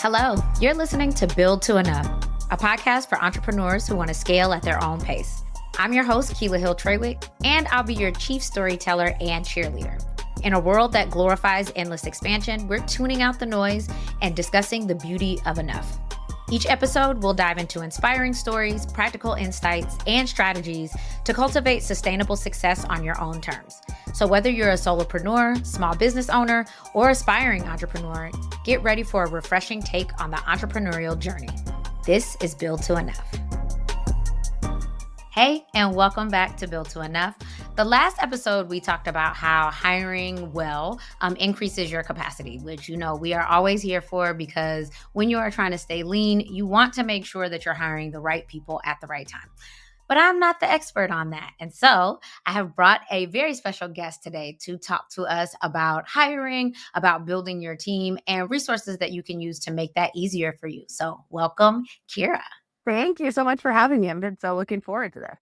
Hello, you're listening to Build to Enough, a podcast for entrepreneurs who want to scale at their own pace. I'm your host, Keila Trewick, and I'll be your chief storyteller and cheerleader. In a world that glorifies endless expansion, we're tuning out the noise and discussing the beauty of enough. Each episode, we'll dive into inspiring stories, practical insights, and strategies to cultivate sustainable success on your own terms. So whether you're a solopreneur, small business owner, or aspiring entrepreneur, get ready for a refreshing take on the entrepreneurial journey. This is Build to Enough. Hey, and welcome back to Build to Enough. The last episode, we talked about how hiring well increases your capacity, which, we are always here for, because when you are trying to stay lean, you want to make sure that you're hiring the right people at the right time. But I'm not the expert on that. And so I have brought a very special guest today to talk to us about hiring, about building your team, and resources that you can use to make that easier for you. So welcome, Kira. Thank you so much for having me. I've been so looking forward to this.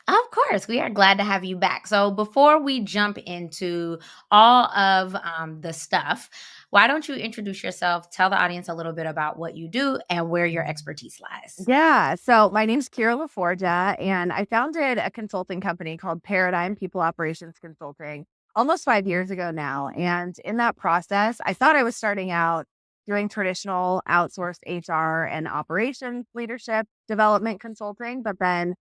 Of course, we are glad to have you back. So before we jump into all of the stuff, why don't you introduce yourself, tell the audience a little bit about what you do and where your expertise lies? Yeah. So my name's Kira La Forgia, and I founded a consulting company called Paradigm People Operations Consulting almost 5 years ago now. And in that process, I thought I was starting out doing traditional outsourced HR and operations leadership development consulting, but then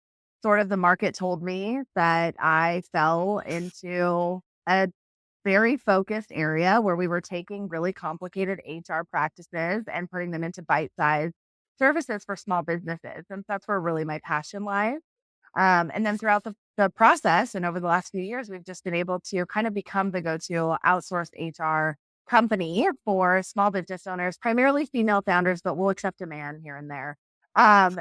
sort of the market told me that I fell into a very focused area where we were taking really complicated HR practices and putting them into bite-sized services for small businesses. And that's where really my passion lies. And then throughout the process and over the last few years, we've just been able to kind of become the go-to outsourced HR company for small business owners, primarily female founders, but we'll accept a man here and there. And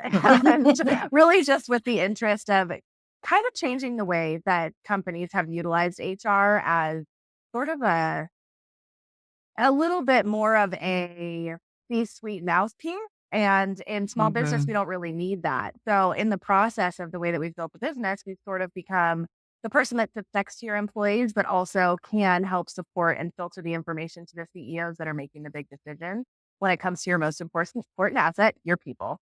really just with the interest of kind of changing the way that companies have utilized HR as sort of a little bit more of a C-suite mouthpiece. And in small business, we don't really need that. So in the process of the way that we've built the business, we've sort of become the person that sits next to your employees, but also can help support and filter the information to the CEOs that are making the big decisions when it comes to your most important asset, your people.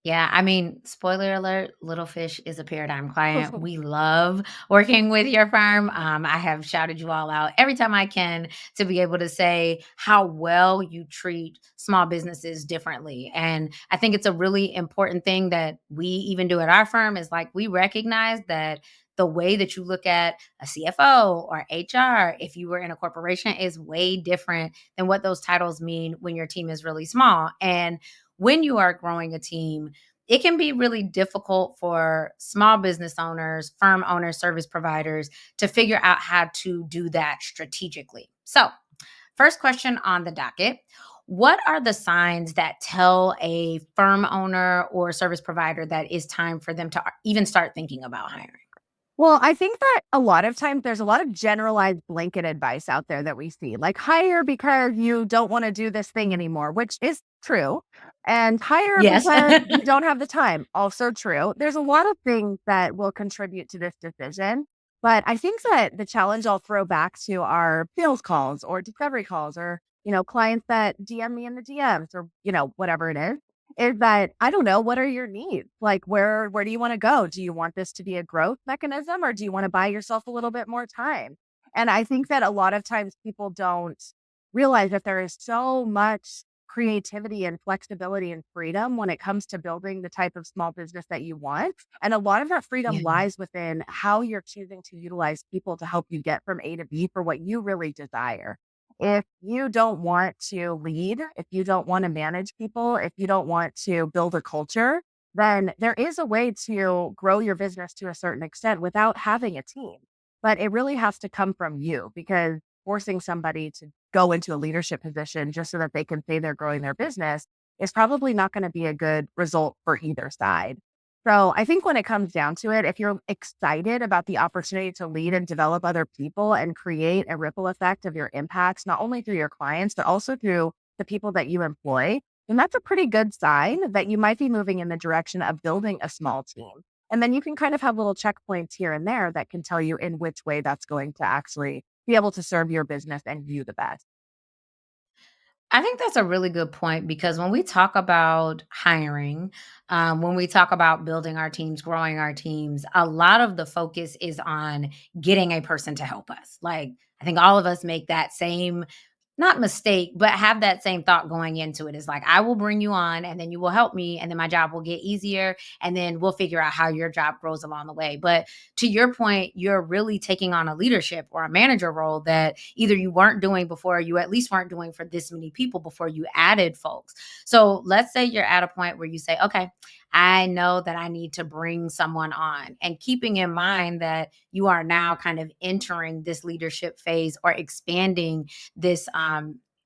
Yeah, I mean, spoiler alert, Little Fish is a Paradigm client. We love working with your firm. I have shouted you all out every time I can to be able to say how well you treat small businesses differently. And I think it's a really important thing that we even do at our firm is like we recognize that the way that you look at a CFO or HR, if you were in a corporation, is way different than what those titles mean when your team is really small. And when you are growing a team, it can be really difficult for small business owners, firm owners, service providers to figure out how to do that strategically. So, first question on the docket. What are the signs that tell a firm owner or service provider that it's time for them to even start thinking about hiring? Well, I think that a lot of times there's a lot of generalized blanket advice out there that we see, like hire because you don't want to do this thing anymore, which is true. And hire Yes. because you don't have the time, also true. There's a lot of things that will contribute to this decision. But I think that the challenge I'll throw back to our sales calls or discovery calls or, clients that DM me in the DMs or, whatever it is that I don't know, what are your needs? Like where do you want to go? Do you want this to be a growth mechanism or do you want to buy yourself a little bit more time? And I think that a lot of times people don't realize that there is so much creativity and flexibility and freedom when it comes to building the type of small business that you want. And a lot of that freedom Yeah. lies within how you're choosing to utilize people to help you get from A to B for what you really desire. If you don't want to lead, if you don't want to manage people, if you don't want to build a culture, then there is a way to grow your business to a certain extent without having a team. But it really has to come from you because forcing somebody to go into a leadership position just so that they can say they're growing their business is probably not going to be a good result for either side. So I think when it comes down to it, if you're excited about the opportunity to lead and develop other people and create a ripple effect of your impacts, not only through your clients, but also through the people that you employ, then that's a pretty good sign that you might be moving in the direction of building a small team. And then you can kind of have little checkpoints here and there that can tell you in which way that's going to actually be able to serve your business and you the best. I think that's a really good point because when we talk about hiring, when we talk about building our teams, growing our teams, a lot of the focus is on getting a person to help us. Like, I think all of us make that same not mistake, but have that same thought going into it. It's like, I will bring you on and then you will help me and then my job will get easier and then we'll figure out how your job grows along the way. But to your point, you're really taking on a leadership or a manager role that either you weren't doing before, you at least weren't doing for this many people before you added folks. So let's say you're at a point where you say, okay, I know that I need to bring someone on, and keeping in mind that you are now kind of entering this leadership phase or expanding this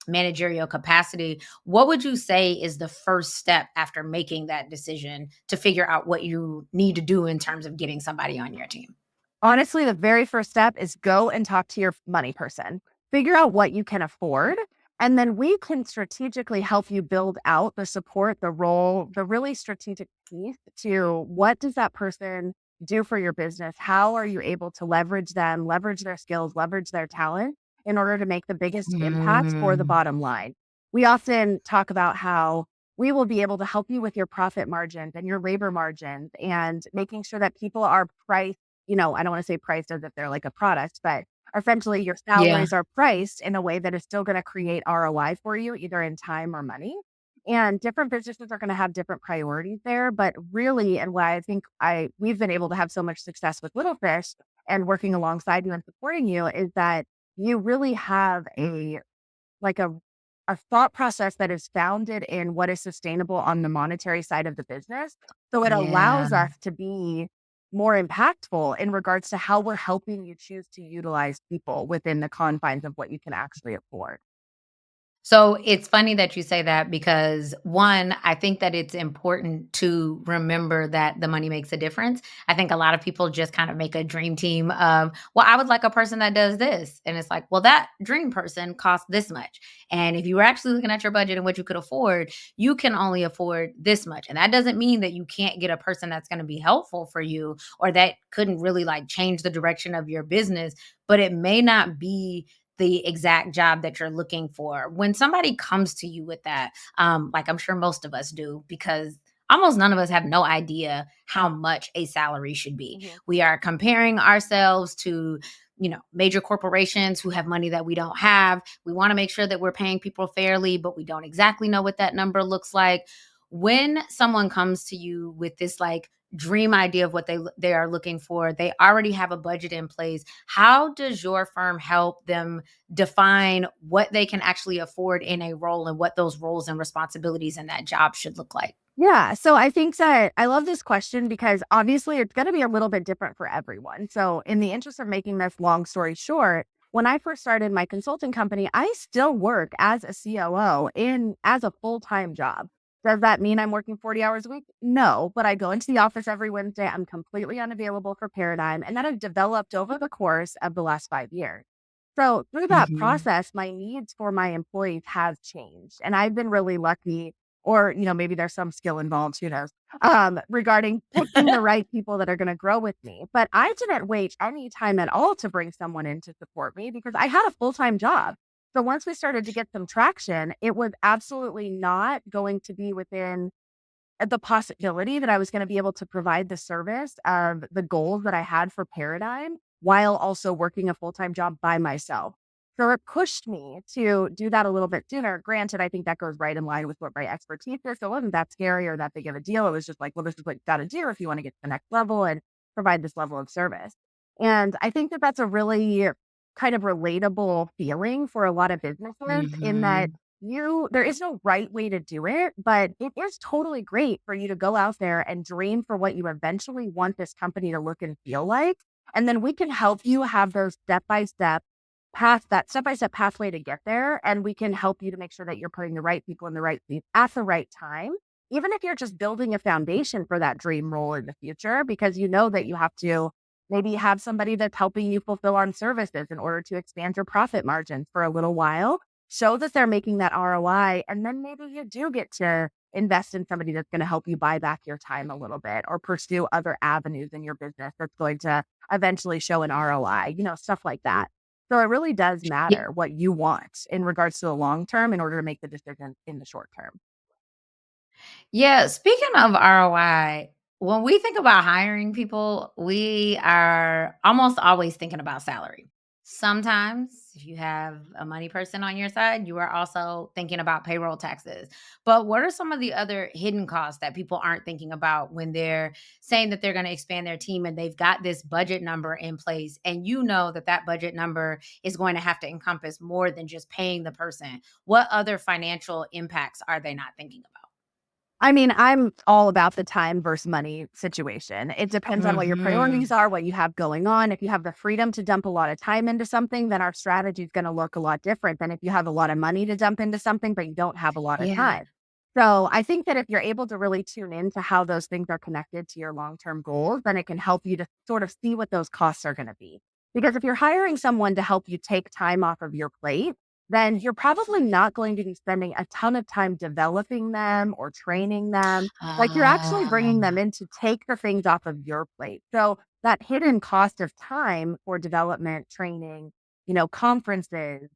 managerial capacity, what would you say is the first step after making that decision to figure out what you need to do in terms of getting somebody on your team? Honestly, the very first step is go and talk to your money person. Figure out what you can afford. And then we can strategically help you build out the support, the role, the really strategic piece to what does that person do for your business? How are you able to leverage them, leverage their skills, leverage their talent in order to make the biggest impact for the Mm, bottom line? We often talk about how we will be able to help you with your profit margins and your labor margins and making sure that people are priced, I don't want to say priced as if they're like a product, but essentially your yeah. salaries are priced in a way that is still going to create ROI for you, either in time or money. And different businesses are going to have different priorities there. But really, and why I think we've been able to have so much success with Little Fish and working alongside you and supporting you is that you really have like a thought process that is founded in what is sustainable on the monetary side of the business. So it Yeah. allows us to be more impactful in regards to how we're helping you choose to utilize people within the confines of what you can actually afford. So it's funny that you say that because one, I think that it's important to remember that the money makes a difference. I think a lot of people just kind of make a dream team of, well, I would like a person that does this. And it's like, well, that dream person costs this much. And if you were actually looking at your budget and what you could afford, you can only afford this much. And that doesn't mean that you can't get a person that's going to be helpful for you or that couldn't really like change the direction of your business, but it may not be the exact job that you're looking for. When somebody comes to you with that, like I'm sure most of us do, because almost none of us have no idea how much a salary should be. Mhm. We are comparing ourselves to, major corporations who have money that we don't have. We want to make sure that we're paying people fairly, but we don't exactly know what that number looks like. When someone comes to you with this like dream idea of what they are looking for, they already have a budget in place. How does your firm help them define what they can actually afford in a role and what those roles and responsibilities in that job should look like? Yeah. So I think that I love this question because obviously it's going to be a little bit different for everyone. So, in the interest of making this long story short, when I first started my consulting company, I still work as a COO in as a full-time job. Does that mean I'm working 40 hours a week? No, but I go into the office every Wednesday. I'm completely unavailable for Paradigm, and that I've developed over the course of the last 5 years. So, through that Mhm. process, my needs for my employees have changed. And I've been really lucky, or maybe there's some skill involved, who knows, regarding picking the right people that are going to grow with me. But I didn't wait any time at all to bring someone in to support me because I had a full-time job. So once we started to get some traction, it was absolutely not going to be within the possibility that I was gonna be able to provide the service of the goals that I had for Paradigm, while also working a full-time job by myself. So it pushed me to do that a little bit sooner. Granted, I think that goes right in line with what my expertise is, so it wasn't that scary or that big of a deal. It was just like, well, this is what you gotta do if you wanna get to the next level and provide this level of service. And I think that that's a really kind of relatable feeling for a lot of businesses in that Mhm. there is no right way to do it, but it is totally great for you to go out there and dream for what you eventually want this company to look and feel like. And then we can help you have those step by step pathway to get there. And we can help you to make sure that you're putting the right people in the right seats at the right time. Even if you're just building a foundation for that dream role in the future, because you know that you have to maybe have somebody that's helping you fulfill on services in order to expand your profit margins for a little while, show that they're making that ROI, and then maybe you do get to invest in somebody that's going to help you buy back your time a little bit or pursue other avenues in your business that's going to eventually show an ROI, stuff like that. So it really does Ye matter what you want in regards to the long term in order to make the decision in the short term. Yeah, speaking of ROI, when we think about hiring people, we are almost always thinking about salary. Sometimes, if you have a money person on your side, you are also thinking about payroll taxes. But what are some of the other hidden costs that people aren't thinking about when they're saying that they're going to expand their team and they've got this budget number in place? And you know that that budget number is going to have to encompass more than just paying the person. What other financial impacts are they not thinking about? I mean, I'm all about the time versus money situation. It depends on what your priorities Mhm. are, what you have going on. If you have the freedom to dump a lot of time into something, then our strategy is going to look a lot different than if you have a lot of money to dump into something, but you don't have a lot of Yeah. time. So I think that if you're able to really tune into how those things are connected to your long term goals, then it can help you to sort of see what those costs are going to be. Because if you're hiring someone to help you take time off of your plate, then you're probably not going to be spending a ton of time developing them or training them. Like you're actually bringing them Ah, in to take the things off of your plate. So that hidden cost of time for development, training, conferences,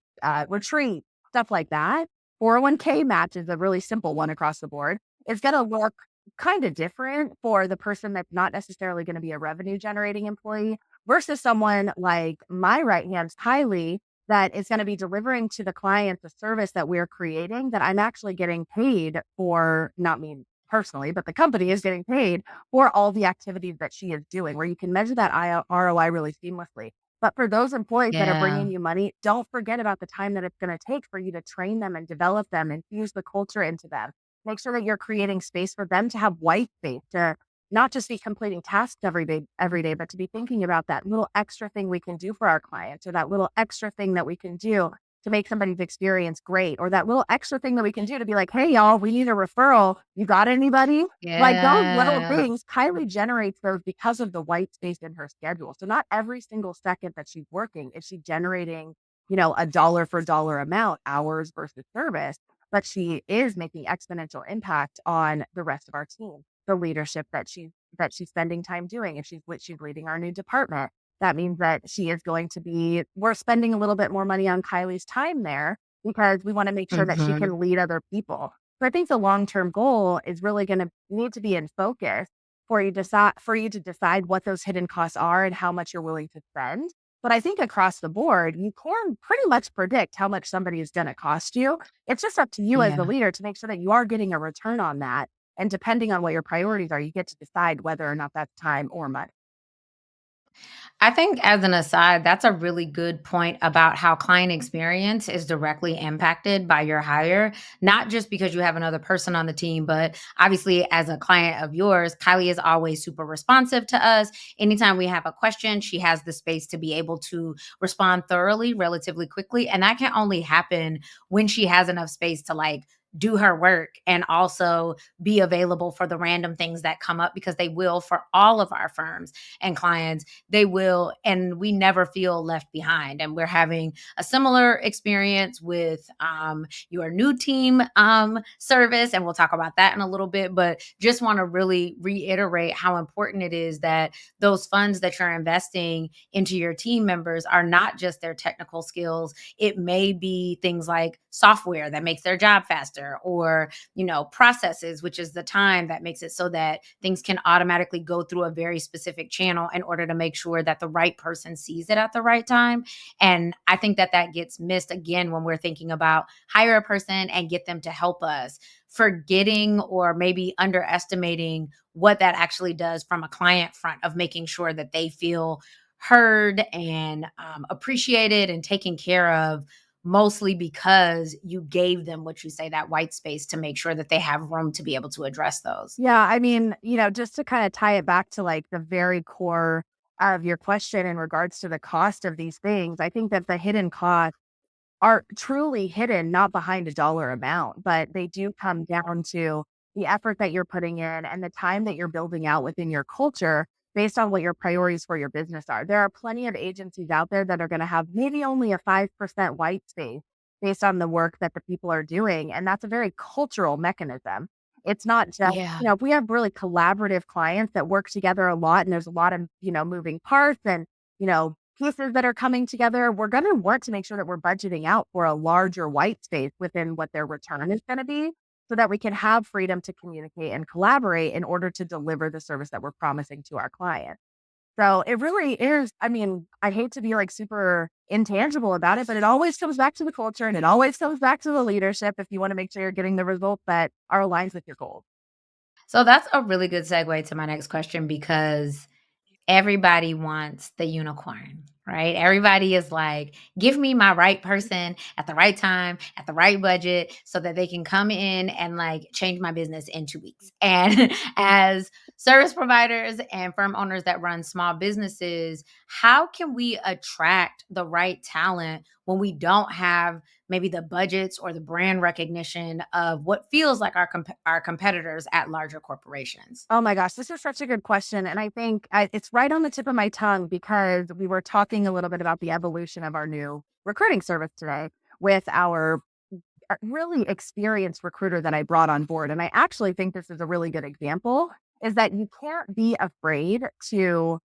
retreats, stuff like that. 401k match is a really simple one across the board. It's going to look kind of different for the person that's not necessarily going to be a revenue generating employee versus someone like my right hand, Kylie, that is going to be delivering to the client the service that we're creating that I'm actually getting paid for, not me personally, but the company is getting paid for all the activities that she is doing, where you can measure that ROI really seamlessly. But for those employees that are yeah. bringing you money, don't forget about the time that it's going to take for you to train them and develop them, infuse the culture into them. Make sure that you're creating space for them to have white space to not just be completing tasks every day, but to be thinking about that little extra thing we can do for our clients or that little extra thing that we can do to make somebody's experience great or that little extra thing that we can do to be like, hey, y'all, we need a referral. You got anybody? Like those little Yeah. things, Kylie generates those because of the white space in her schedule. So not every single second that she's working is she generating, a dollar for dollar amount, hours versus service, but she is making exponential impact on the rest of our team, the leadership that she's spending time doing. If she's leading our new department, that means that we're spending a little bit more money on Kylie's time there because we want to make sure that she Mhm. can lead other people. So I think the long-term goal is really going to need to be in focus for you to decide what those hidden costs are and how much you're willing to spend. But I think across the board, you can pretty much predict how much somebody is going to cost you. It's just up to you as the Yeah. leader to make sure that you are getting a return on that, and depending on what your priorities are, you get to decide whether or not that's time or money. I think as an aside, that's a really good point about how client experience is directly impacted by your hire, not just because you have another person on the team, but obviously as a client of yours, Kylie is always super responsive to us. Anytime we have a question, she has the space to be able to respond thoroughly, relatively quickly. And that can only happen when she has enough space to do her work and also be available for the random things that come up because they will for all of our firms and clients, they will, and we never feel left behind. And we're having a similar experience with your new team service, and we'll talk about that in a little bit. But just want to really reiterate how important it is that those funds that you're investing into your team members are not just their technical skills. It may be things like software that makes their job faster, or processes, which is the time that makes it so that things can automatically go through a very specific channel in order to make sure that the right person sees it at the right time. And I think that that gets missed again when we're thinking about hire a person and get them to help us, forgetting or maybe underestimating what that actually does from a client front of making sure that they feel heard and appreciated and taken care of, mostly because you gave them what you say, that white space, to make sure that they have room to be able to address those. Yeah, I mean, just to kind of tie it back to like the very core of your question in regards to the cost of these things, I think that the hidden costs are truly hidden, not behind a dollar amount, but they do come down to the effort that you're putting in and the time that you're building out within your culture based on what your priorities for your business are. There are plenty of agencies out there that are going to have maybe only a 5% white space based on the work that the people are doing. And that's a very cultural mechanism. It's not just, Yeah. if we have really collaborative clients that work together a lot and there's a lot of, moving parts and, you know, pieces that are coming together, we're going to want to make sure that we're budgeting out for a larger white space within what their return is going to be so that we can have freedom to communicate and collaborate in order to deliver the service that we're promising to our client. So it really is. I mean, I hate to be like super intangible about it, but it always comes back to the culture and it always comes back to the leadership if you want to make sure you're getting the results that are aligned with your goals. So that's a really good segue to my next question because everybody wants the unicorn, right? Everybody is like, give me my right person at the right time, at the right budget, so that they can come in and like change my business in 2 weeks. And as service providers and firm owners that run small businesses, how can we attract the right talent when we don't have maybe the budgets or the brand recognition of what feels like our competitors at larger corporations? Oh my gosh, this is such a good question. And I think it's right on the tip of my tongue because we were talking a little bit about the evolution of our new recruiting service today with our really experienced recruiter that I brought on board. And I actually think this is a really good example is that you can't be afraid to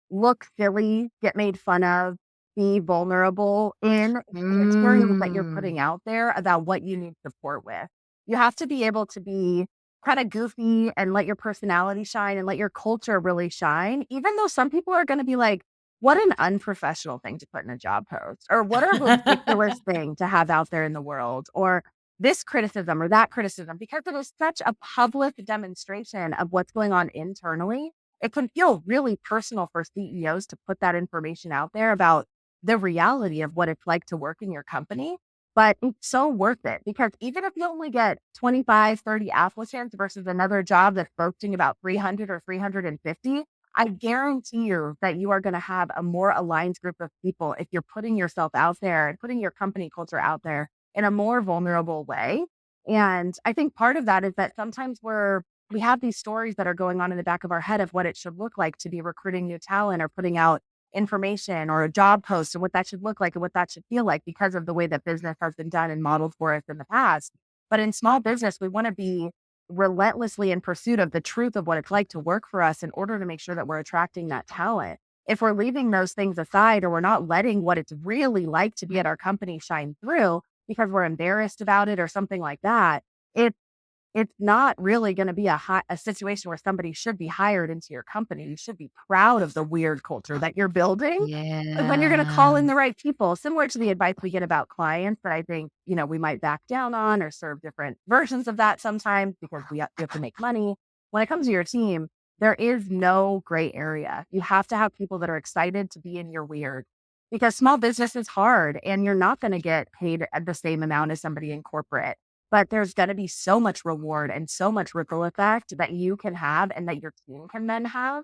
look silly, get made fun of, be vulnerable in the materials that you're Mm. putting out there about what you need support with. You have to be able to be kind of goofy and let your personality shine and let your culture really shine, even though some people are going to be like, what an unprofessional thing to put in a job post, or what a ridiculous thing to have out there in the world, or this criticism or that criticism, because it is such a public demonstration of what's going on internally. It can feel really personal for CEOs to put that information out there about the reality of what it's like to work in your company. But it's so worth it because even if you only get 25, 30 applicants versus another job that's boasting about 300 or 350, I guarantee you that you are going to have a more aligned group of people if you're putting yourself out there and putting your company culture out there in a more vulnerable way. And I think part of that is that sometimes we have these stories that are going on in the back of our head of what it should look like to be recruiting new talent or putting out information or a job post and what that should look like and what that should feel like because of the way that business has been done and modeled for us in the past. But in small business, we want to be relentlessly in pursuit of the truth of what it's like to work for us in order to make sure that we're attracting that talent. If we're leaving those things aside or we're not letting what it's really like to be at our company shine through because we're embarrassed about it or something like that, it it's not really gonna be a situation where somebody should be hired into your company. You should be proud of the weird culture that you're building, and then you're gonna Yeah. call in the right people, similar to the advice we get about clients that I think, we might back down on or serve different versions of that sometimes because we have to make money. When it comes to your team, there is no gray area. You have to have people that are excited to be in your weird because small business is hard and you're not gonna get paid at the same amount as somebody in corporate. But there's gonna be so much reward and so much ripple effect that you can have and that your team can then have,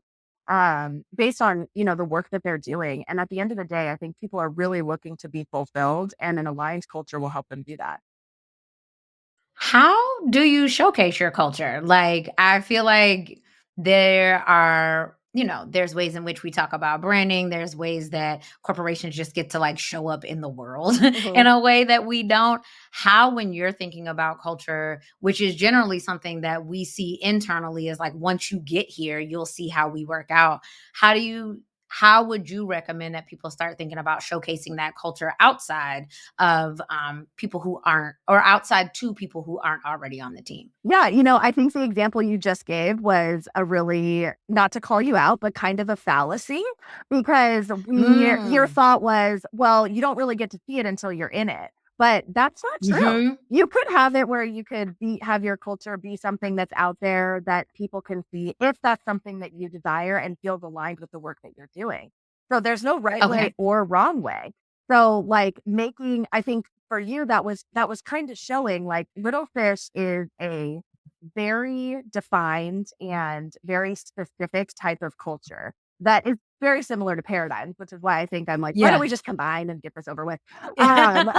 based on, the work that they're doing. And at the end of the day, I think people are really looking to be fulfilled, and an alliance culture will help them do that. How do you showcase your culture? Like, I feel like there are, there's ways in which we talk about branding. There's ways that corporations just get to like show up in the world in Mhm. a way that we don't. How, when you're thinking about culture, which is generally something that we see internally, is like once you get here, you'll see how we work out. How do you, how would you recommend that people start thinking about showcasing that culture outside of people who aren't, or outside to people who aren't already on the team? Yeah, I think the example you just gave was a really, not to call you out, but kind of a fallacy because your Mm. thought was, well, you don't really get to see it until you're in it. But that's not true. Mhm. You could have it where you could have your culture be something that's out there that people can see if that's something that you desire and feels aligned with the work that you're doing. So there's no right way Okay. or wrong way. So like I think for you that was kind of showing like Little Fish is a very defined and very specific type of culture that is very similar to Paradigms, which is why I think I'm like, why don't Yeah. we just combine and get this over with? Um,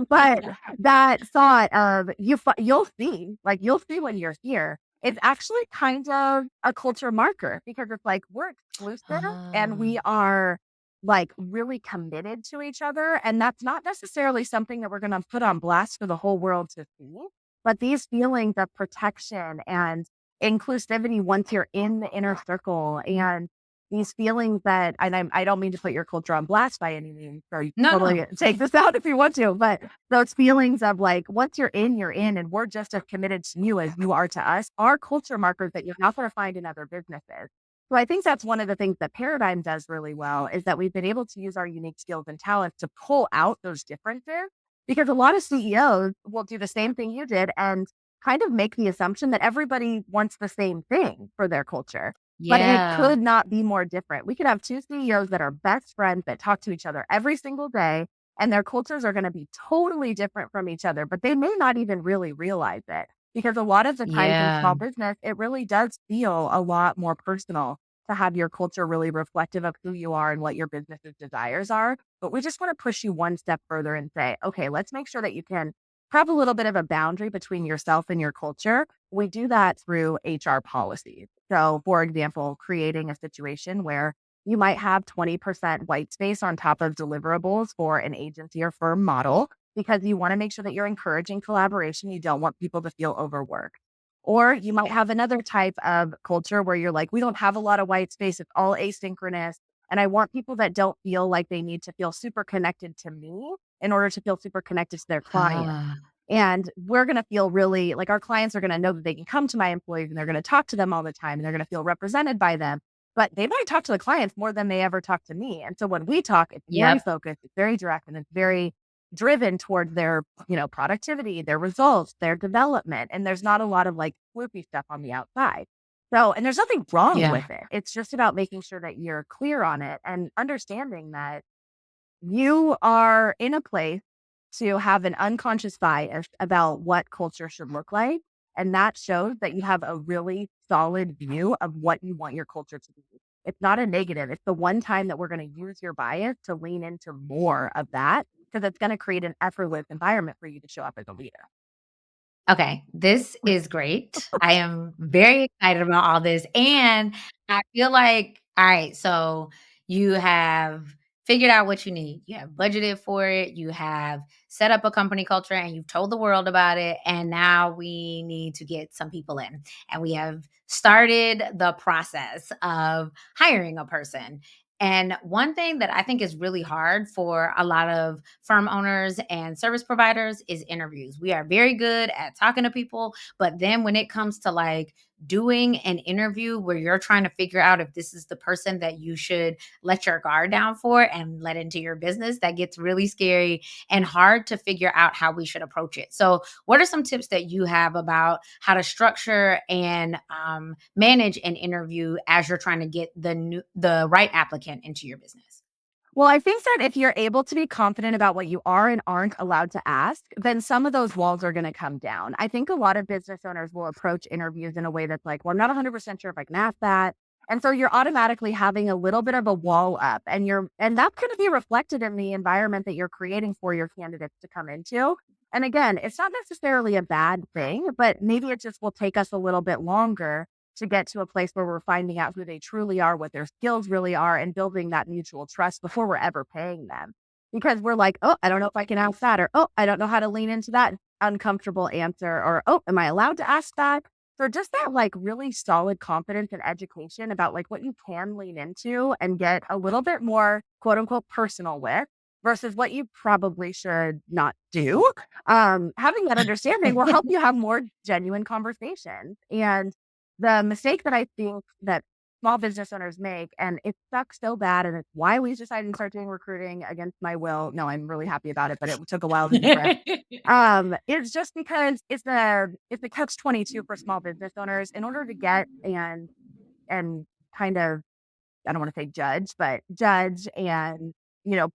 but that thought of you'll see when you're here. It's actually kind of a culture marker because it's like we're exclusive and Oh, we are like really committed to each other. And that's not necessarily something that we're going to put on blast for the whole world to see. But these feelings of protection and inclusivity once you're in the inner circle and these feelings that, and I don't mean to put your culture on blast by any means, so you No, totally no. take this out if you want to, but those feelings of like, once you're in, and we're just as committed to you as you are to us, are culture markers that you're not going to find in other businesses. So I think that's one of the things that Paradigm does really well is that we've been able to use our unique skills and talents to pull out those differences because a lot of CEOs will do the same thing you did and kind of make the assumption that everybody wants the same thing for their culture. But it Yeah. could not be more different. We could have 2 CEOs that are best friends that talk to each other every single day, and their cultures are gonna be totally different from each other, but they may not even really realize it. Because a lot of the times in Yeah. small business, it really does feel a lot more personal to have your culture really reflective of who you are and what your business's desires are. But we just wanna push you one step further and say, "Okay, let's make sure that you can have a little bit of a boundary between yourself and your culture." We do that through HR policies. So, for example, creating a situation where you might have 20% white space on top of deliverables for an agency or firm model because you want to make sure that you're encouraging collaboration. You don't want people to feel overworked. Or you might have another type of culture where you're like, we don't have a lot of white space. It's all asynchronous. And I want people that don't feel like they need to feel super connected to me in order to feel super connected to their client. Ah, And we're gonna feel really like our clients are gonna know that they can come to my employees and they're gonna talk to them all the time and they're gonna feel represented by them. But they might talk to the clients more than they ever talk to me. And so when we talk, it's very yep. focused, it's very direct, and it's very driven toward their, productivity, their results, their development. And there's not a lot of like swoopy stuff on the outside. So, and there's nothing wrong Yeah. with it. It's just about making sure that you're clear on it and understanding that you are in a place to have an unconscious bias about what culture should look like. And that shows that you have a really solid view of what you want your culture to be. It's not a negative. It's the one time that we're going to use your bias to lean into more of that because it's going to create an effortless environment for you to show up as a leader. Okay, this is great. I am very excited about all this, and I feel like all right, so you have figured out what you need. You have budgeted for it, you have set up a company culture, and you've told the world about it, and now we need to get some people in. And we have started the process of hiring a person. And one thing that I think is really hard for a lot of firm owners and service providers is interviews. We are very good at talking to people, but then when it comes to like doing an interview where you're trying to figure out if this is the person that you should let your guard down for and let into your business, that gets really scary and hard to figure out how we should approach it. So, what are some tips that you have about how to structure and manage an interview as you're trying to get the right applicant into your business? Well, I think that if you're able to be confident about what you are and aren't allowed to ask, then some of those walls are going to come down. I think a lot of business owners will approach interviews in a way that's like, well, I'm not 100% sure if I can ask that. And so you're automatically having a little bit of a wall up and that's going to be reflected in the environment that you're creating for your candidates to come into. And again, it's not necessarily a bad thing, but maybe it just will take us a little bit longer to get to a place where we're finding out who they truly are, what their skills really are, and building that mutual trust before we're ever paying them. Because we're like, oh, I don't know if I can ask that, or oh, I don't know how to lean into that uncomfortable answer, or oh, am I allowed to ask that? So just that like really solid confidence and education about like what you can lean into and get a little bit more quote unquote personal with versus what you probably should not do. Having that understanding will help you have more genuine conversations. And the mistake that I think that small business owners make, and it sucks so bad, and it's why we decided to start doing recruiting against my will. No, I'm really happy about it, but it took a while to do it. It's just because it's a catch-22 for small business owners in order to get and kind of I don't want to say judge, but judge and,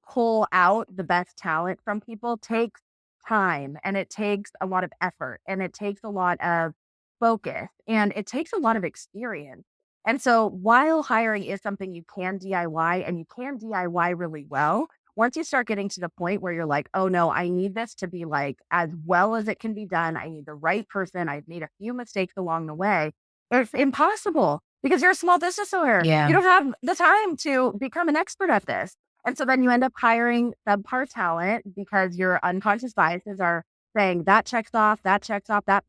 pull out the best talent from people takes time and it takes a lot of effort and it takes a lot of focus and it takes a lot of experience. And so while hiring is something you can DIY and you can DIY really well, once you start getting to the point where you're like, oh no, I need this to be like as well as it can be done. I need the right person. I've made a few mistakes along the way. It's impossible because you're a small business owner. You Yeah. don't have the time to become an expert at this. And so then you end up hiring subpar talent because your unconscious biases are saying that checks off, that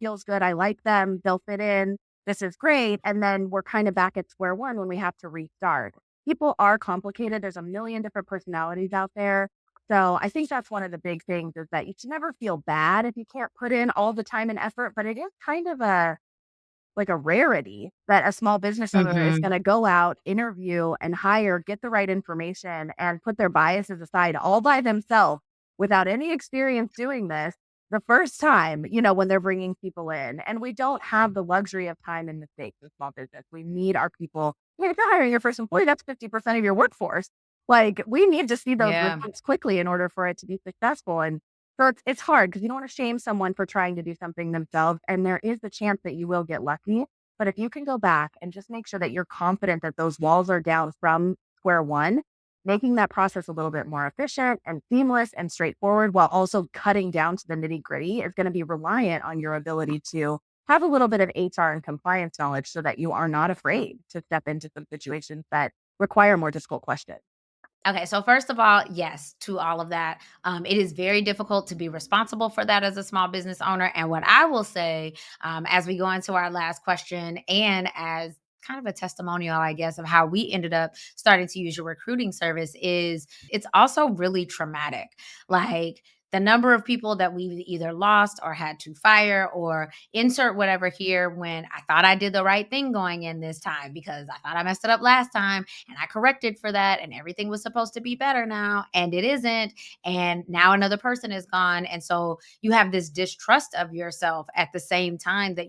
feels good. I like them. They'll fit in. This is great. And then we're kind of back at square one when we have to restart. people are complicated. There's a million different personalities out there. So I think that's one of the big things is that you should never feel bad if you can't put in all the time and effort, but it is kind of a rarity that a small business owner is Mhm. gonna go out, interview, and hire, get the right information, and put their biases aside all by themselves without any experience doing this the first time, when they're bringing people in. And we don't have the luxury of time and mistakes in small business. We need our people. If you're hiring your first employee, that's 50% of your workforce. Like, we need to see those Yeah. results quickly in order for it to be successful. And so it's hard because you don't want to shame someone for trying to do something themselves, and there is the chance that you will get lucky. But if you can go back and just make sure that you're confident that those walls are down from square one, making that process a little bit more efficient and seamless and straightforward while also cutting down to the nitty-gritty is going to be reliant on your ability to have a little bit of HR and compliance knowledge so that you are not afraid to step into some situations that require more difficult questions. Okay, so first of all, yes to all of that. It is very difficult to be responsible for that as a small business owner. And what I will say, as we go into our last question, and as kind of a testimonial, I guess, of how we ended up starting to use your recruiting service, is it's also really traumatic. Like, the number of people that we've either lost or had to fire or insert whatever here when I thought I did the right thing going in this time because I thought I messed it up last time and I corrected for that and everything was supposed to be better now and it isn't, and now another person is gone, and so you have this distrust of yourself at the same time that,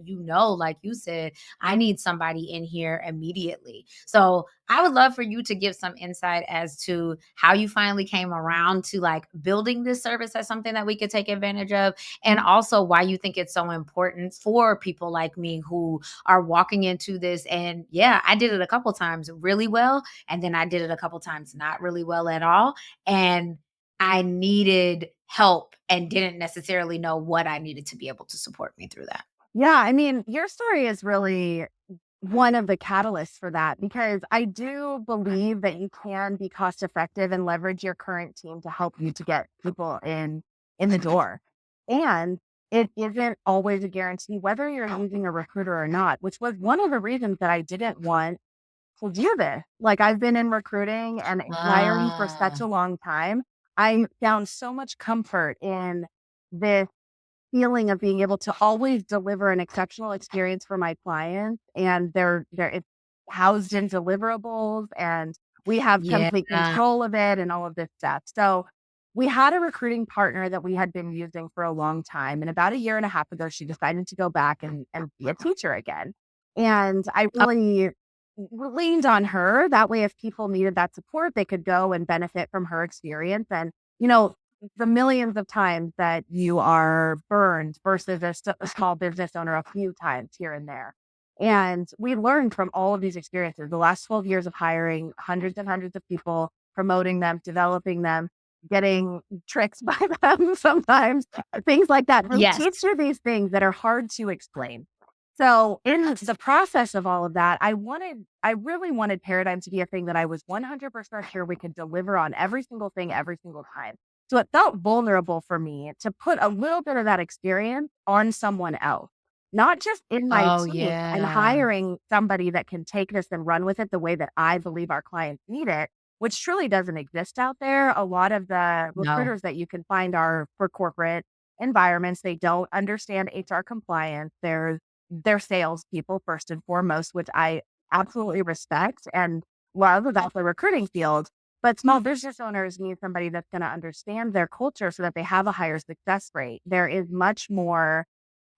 like you said, I need somebody in here immediately. So I would love for you to give some insight as to how you finally came around to like building this service as something that we could take advantage of, and also why you think it's so important for people like me who are walking into this. And yeah, I did it a couple times really well, and then I did it a couple times not really well at all. And I needed help and didn't necessarily know what I needed to be able to support me through that. Yeah, I mean, your story is really one of the catalysts for that because I do believe that you can be cost effective and leverage your current team to help you to get people in the door. And it isn't always a guarantee whether you're using a recruiter or not, which was one of the reasons that I didn't want to do this. Like, I've been in recruiting and hiring for such Ah, a long time. I found so much comfort in this feeling of being able to always deliver an exceptional experience for my clients, and they're it's housed in deliverables, and we have yeah. complete control of it and all of this stuff. So, we had a recruiting partner that we had been using for a long time, and about a year and a half ago, she decided to go back and be a teacher again. And I Oh, really leaned on her. That way, if people needed that support, they could go and benefit from her experience. And, you know, the millions of times that you are burned versus a small business owner a few times here and there. And we learned from all of these experiences, the last 12 years of hiring hundreds and hundreds of people, promoting them, developing them, getting tricks by them sometimes, things like that. We yes. teach you these things that are hard to explain. So in the process of all of that, I really wanted Paradigm to be a thing that I was 100% sure we could deliver on every single thing, every single time. So it felt vulnerable for me to put a little bit of that experience on someone else, not just in my Oh, team and yeah. hiring somebody that can take this and run with it the way that I believe our clients need it, which truly doesn't exist out there. A lot of the No. recruiters that you can find are for corporate environments. They don't understand HR compliance. They're salespeople first and foremost, which I absolutely respect and love about the recruiting field. But small business owners need somebody that's going to understand their culture so that they have a higher success rate. There is much more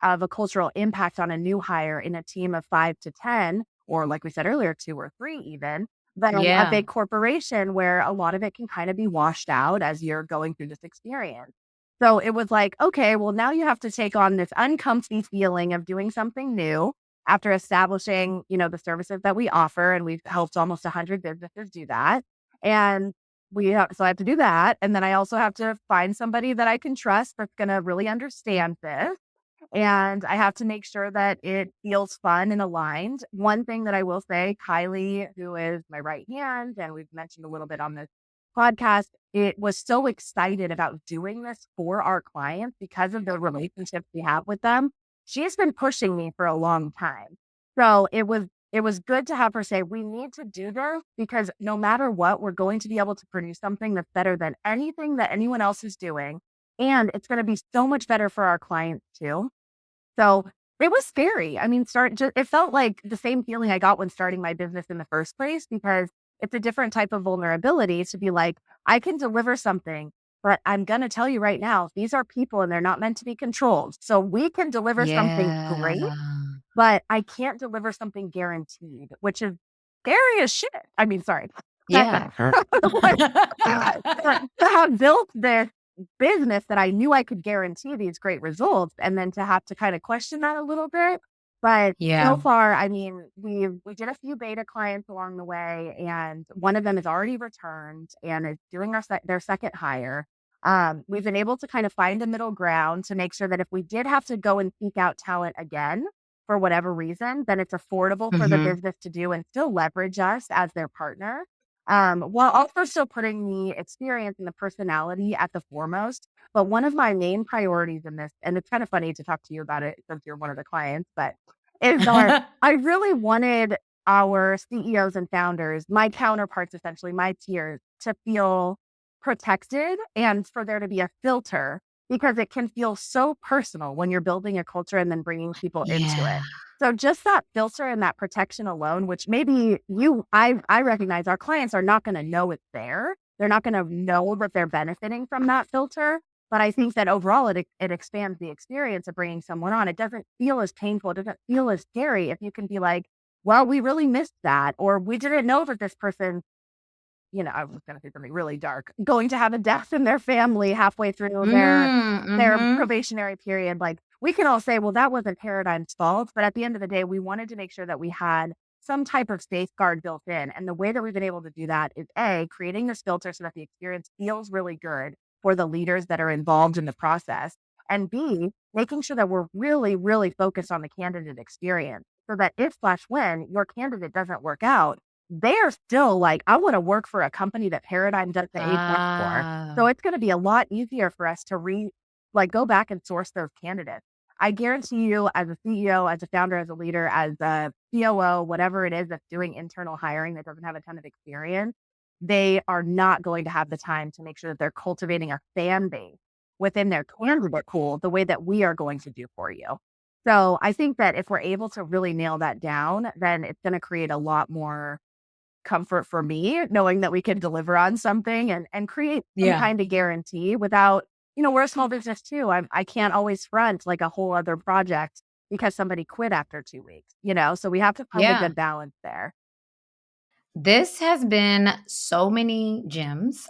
of a cultural impact on a new hire in a team of 5 to 10, or like we said earlier, two or three even, than a Yeah. big corporation where a lot of it can kind of be washed out as you're going through this experience. So it was like, okay, well, now you have to take on this uncomfy feeling of doing something new after establishing, the services that we offer. And we've helped almost 100 businesses do that. And so I have to do that. And then I also have to find somebody that I can trust that's going to really understand this, and I have to make sure that it feels fun and aligned. One thing that I will say, Kylie, who is my right hand, and we've mentioned a little bit on this podcast, it was so excited about doing this for our clients because of the relationships we have with them. She's been pushing me for a long time. So it was it was good to have her say, we need to do this because no matter what, we're going to be able to produce something that's better than anything that anyone else is doing. And it's going to be so much better for our clients too. So it was scary. I mean, it felt like the same feeling I got when starting my business in the first place, because it's a different type of vulnerability to be like, I can deliver something, but I'm going to tell you right now, these are people and they're not meant to be controlled. So we can deliver something Yeah. great, but I can't deliver something guaranteed, which is scary as shit. I mean, sorry. That Yeah. like, to have built this business that I knew I could guarantee these great results, and then to have to kind of question that a little bit. But so Yeah. far, I mean, we did a few beta clients along the way, and one of them has already returned and is doing their second hire. We've been able to kind of find a middle ground to make sure that if we did have to go and seek out talent again for whatever reason, then it's affordable for the Mhm. business to do and still leverage us as their partner, while also still putting the experience and the personality at the foremost. But one of my main priorities in this, and it's kind of funny to talk to you about it since you're one of the clients, but is I really wanted our CEOs and founders, my counterparts, essentially my tiers, to feel protected and for there to be a filter, because it can feel so personal when you're building a culture and then bringing people into Yeah. it. So just that filter and that protection alone, which maybe I recognize our clients are not going to know it's there. They're not going to know that they're benefiting from that filter. But I think that overall, it expands the experience of bringing someone on. It doesn't feel as painful. It doesn't feel as scary if you can be like, well, we really missed that, or we didn't know that this person, I was gonna say something really dark, going to have a death in their family halfway through their Mhm. probationary period. Like, we can all say, "Well, that wasn't Paradigm's fault," but at the end of the day, we wanted to make sure that we had some type of safeguard built in, and the way that we've been able to do that is, A, creating this filter so that the experience feels really good for the leaders that are involved in the process, and B, making sure that we're really, really focused on the candidate experience so that if/when your candidate doesn't work out, they're still like, I want to work for a company that Paradigm does the HR for. So Ah. it's going to be a lot easier for us to go back and source those candidates. I guarantee you, as a CEO, as a founder, as a leader, as a COO, whatever it is that's doing internal hiring that doesn't have a ton of experience, they are not going to have the time to make sure that they're cultivating a fan base within their candidate pool the way that we are going to do for you. So I think that if we're able to really nail that down, then it's going to create a lot more comfort for me knowing that we can deliver on something and create some Yeah. kind of guarantee without, we're a small business too. I can't always front like a whole other project because somebody quit after 2 weeks, so we have to find a Yeah. good balance there. This has been so many gems,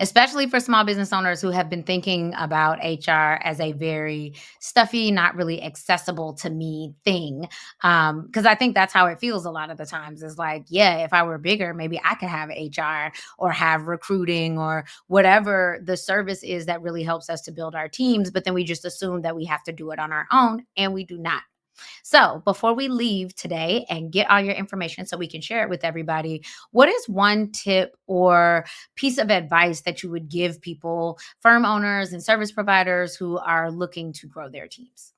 especially for small business owners who have been thinking about HR as a very stuffy, not really accessible to me thing. Because I think that's how it feels a lot of the times. Is like, yeah, if I were bigger, maybe I could have HR or have recruiting or whatever the service is that really helps us to build our teams. But then we just assume that we have to do it on our own, and we do not. So, before we leave today and get all your information so we can share it with everybody, what is one tip or piece of advice that you would give people, firm owners and service providers who are looking to grow their teams?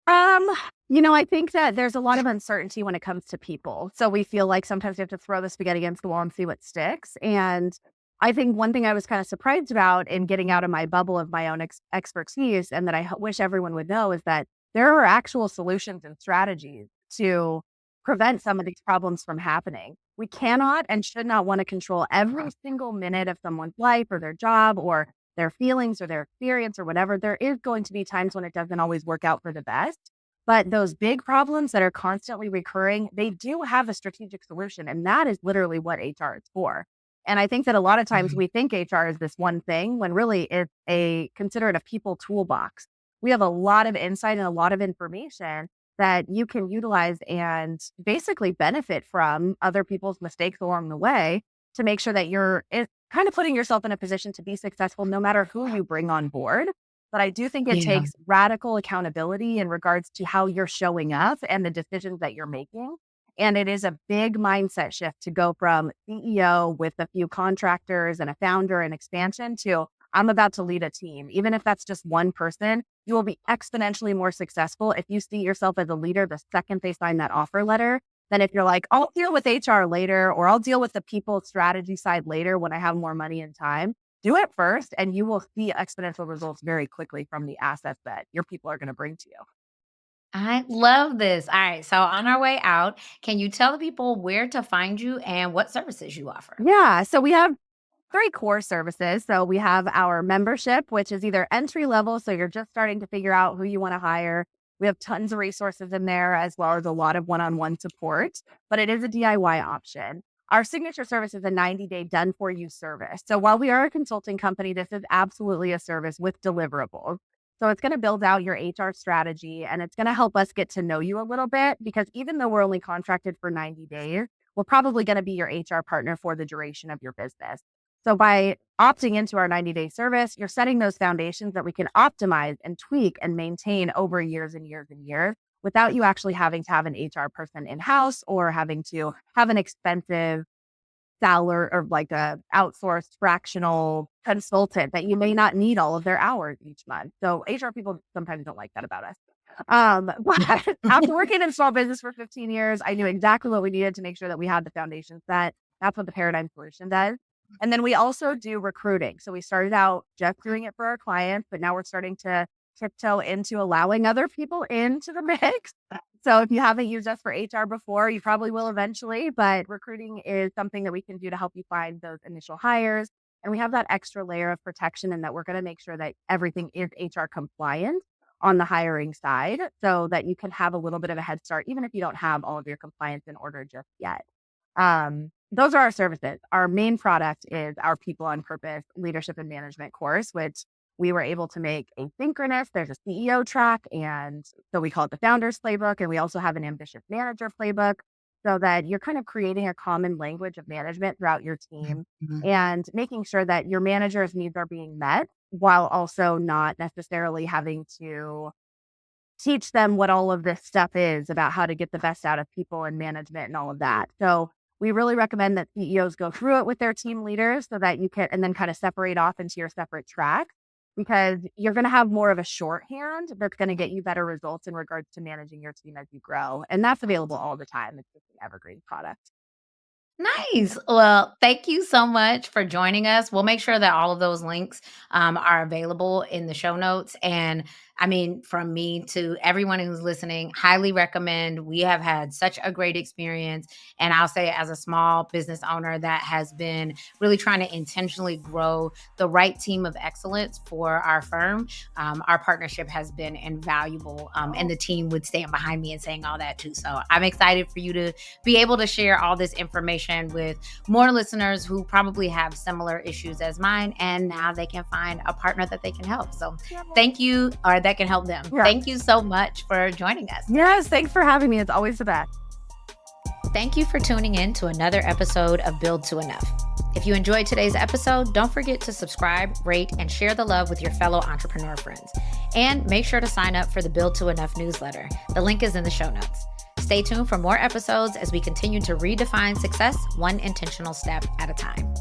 Um, I think that there's a lot of uncertainty when it comes to people. So we feel like sometimes we have to throw the spaghetti against the wall and see what sticks. And I think one thing I was kind of surprised about in getting out of my bubble of my own expertise, and that wish everyone would know, is that there are actual solutions and strategies to prevent some of these problems from happening. We cannot and should not want to control every single minute of someone's life or their job or their feelings or their experience or whatever. There is going to be times when it doesn't always work out for the best. But those big problems that are constantly recurring, they do have a strategic solution. And that is literally what HR is for. And I think that a lot of times Mhm. we think HR is this one thing when really it's consider it a people toolbox. We have a lot of insight and a lot of information that you can utilize and basically benefit from other people's mistakes along the way to make sure that you're kind of putting yourself in a position to be successful no matter who you bring on board. But I do think it Yeah. takes radical accountability in regards to how you're showing up and the decisions that you're making. And it is a big mindset shift to go from CEO with a few contractors and a founder and expansion to I'm about to lead a team. Even if that's just one person, you will be exponentially more successful if you see yourself as a leader the second they sign that offer letter than if you're like, I'll deal with HR later, or I'll deal with the people strategy side later when I have more money and time. Do it first, and you will see exponential results very quickly from the assets that your people are going to bring to you. I love this. All right. So on our way out, can you tell the people where to find you and what services you offer? Yeah. So we have three core services. So we have our membership, which is either entry level, so you're just starting to figure out who you want to hire. We have tons of resources in there, as well as a lot of one on one support, but it is a DIY option. Our signature service is a 90-day done for you service. So while we are a consulting company, this is absolutely a service with deliverables. So it's going to build out your HR strategy, and it's going to help us get to know you a little bit, because even though we're only contracted for 90 days, we're probably going to be your HR partner for the duration of your business. So by opting into our 90-day service, you're setting those foundations that we can optimize and tweak and maintain over years and years and years without you actually having to have an HR person in house or having to have an expensive salary or like a outsourced fractional consultant that you may not need all of their hours each month. So HR people sometimes don't like that about us. But after working in small business for 15 years, I knew exactly what we needed to make sure that we had the foundation set. That's what the Paradigm Solution does. And then we also do recruiting. So we started out just doing it for our clients, but now we're starting to tiptoe into allowing other people into the mix. So if you haven't used us for HR before, you probably will eventually, but recruiting is something that we can do to help you find those initial hires. And we have that extra layer of protection, and that we're going to make sure that everything is HR compliant on the hiring side, so that you can have a little bit of a head start, even if you don't have all of your compliance in order just yet. Those are our services. Our main product is our People on Purpose leadership and management course, which we were able to make asynchronous. There's a CEO track, and so we call it the Founders Playbook. And we also have an Ambitious Manager Playbook, so that you're kind of creating a common language of management throughout your team Mhm. and making sure that your manager's needs are being met while also not necessarily having to teach them what all of this stuff is about how to get the best out of people and management and all of that. So we really recommend that CEOs go through it with their team leaders so that you can, and then kind of separate off into your separate track, because you're going to have more of a shorthand that's going to get you better results in regards to managing your team as you grow. And that's available all the time. It's just an evergreen product. Nice. Well, thank you so much for joining us. We'll make sure that all of those links are available in the show notes. And I mean, from me to everyone who's listening, highly recommend. We have had such a great experience. And I'll say, as a small business owner that has been really trying to intentionally grow the right team of excellence for our firm, our partnership has been invaluable. And Oh, the team would stand behind me and saying all that too. So I'm excited for you to be able to share all this information with more listeners who probably have similar issues as mine. And now they can find a partner that they can help. So yeah. thank you, or that can help them. Yeah. Thank you so much for joining us. Yes. Thanks for having me. It's always the best. Thank you for tuning in to another episode of Build to Enough. If you enjoyed today's episode, don't forget to subscribe, rate, and share the love with your fellow entrepreneur friends. And make sure to sign up for the Build to Enough newsletter. The link is in the show notes. Stay tuned for more episodes as we continue to redefine success one intentional step at a time.